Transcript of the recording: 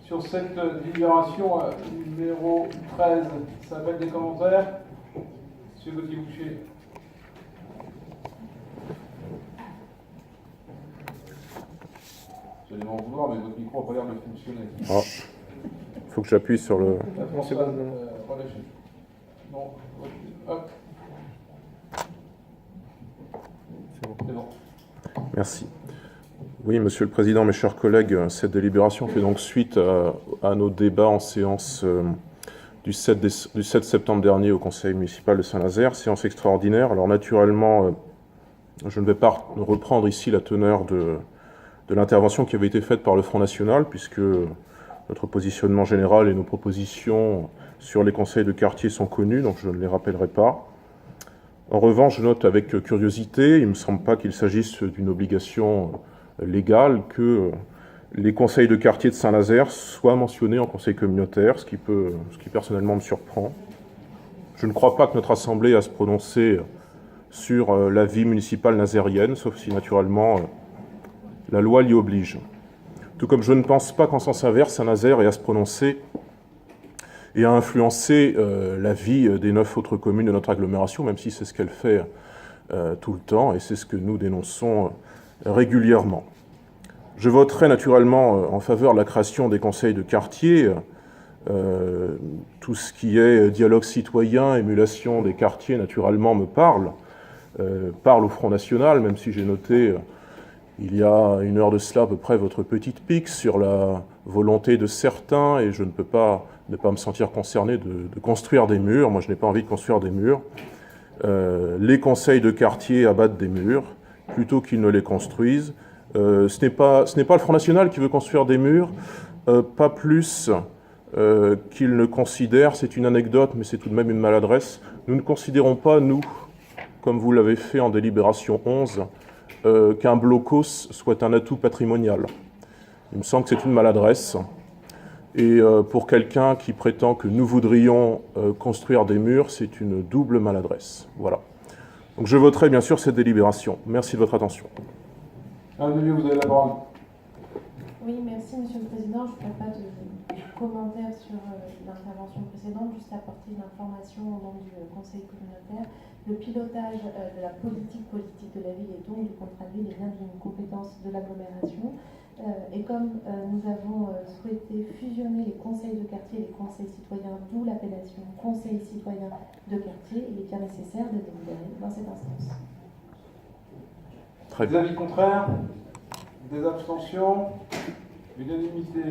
Sur cette délibération numéro 13, ça appelle des commentaires. Monsieur Gauthier-Boucher. J'allais m'en vouloir, mais votre micro n'a pas l'air de fonctionner. Ah, il faut que j'appuie sur le... C'est bon, relâchez. Non, hop. C'est bon. Merci. Oui, Monsieur le Président, mes chers collègues, cette délibération fait donc suite à nos débats en séance du 7 septembre dernier au Conseil municipal de Saint-Nazaire, séance extraordinaire. Alors naturellement, je ne vais pas reprendre ici la teneur de l'intervention qui avait été faite par le Front National, puisque notre positionnement général et nos propositions sur les conseils de quartier sont connus, donc je ne les rappellerai pas. En revanche, je note avec curiosité, il ne me semble pas qu'il s'agisse d'une obligation légale, que les conseils de quartier de Saint-Nazaire soient mentionnés en conseil communautaire, ce qui personnellement me surprend. Je ne crois pas que notre Assemblée a à se prononcer sur la vie municipale nazérienne, sauf si naturellement la loi l'y oblige. Tout comme je ne pense pas qu'en sens inverse, Saint-Nazaire ait à se prononcer et à influencer la vie des 9 autres communes de notre agglomération, même si c'est ce qu'elle fait tout le temps, et c'est ce que nous dénonçons régulièrement. Je voterai naturellement en faveur de la création des conseils de quartier. Tout ce qui est dialogue citoyen, émulation des quartiers, naturellement, me parle au Front National, même si j'ai noté il y a une heure de cela à peu près votre petite pique sur la volonté de certains, et je ne peux pas ne pas me sentir concerné de construire des murs. Moi, je n'ai pas envie de construire des murs. Les conseils de quartier abattent des murs plutôt qu'ils ne les construisent. Ce n'est pas le Front National qui veut construire des murs, pas plus qu'il ne considère, c'est une anecdote, mais c'est tout de même une maladresse, nous ne considérons pas, nous, comme vous l'avez fait en délibération 11, qu'un blocos soit un atout patrimonial. Il me semble que c'est une maladresse. Et pour quelqu'un qui prétend que nous voudrions construire des murs, c'est une double maladresse. Voilà. Donc je voterai bien sûr cette délibération. Merci de votre attention. Madame Devieux, vous avez la parole. Oui, merci Monsieur le Président. Je ne ferai pas de commentaires sur l'intervention précédente, juste apporter une information au nom du Conseil communautaire. Le pilotage de la politique de la ville et donc du contrat de ville est bien d'une compétence de l'agglomération. Et comme nous avons souhaité fusionner les conseils de quartier et les conseils citoyens, d'où l'appellation conseil citoyen de quartier, il est bien nécessaire de délibérer dans cette instance. Des avis contraires, des abstentions, unanimité.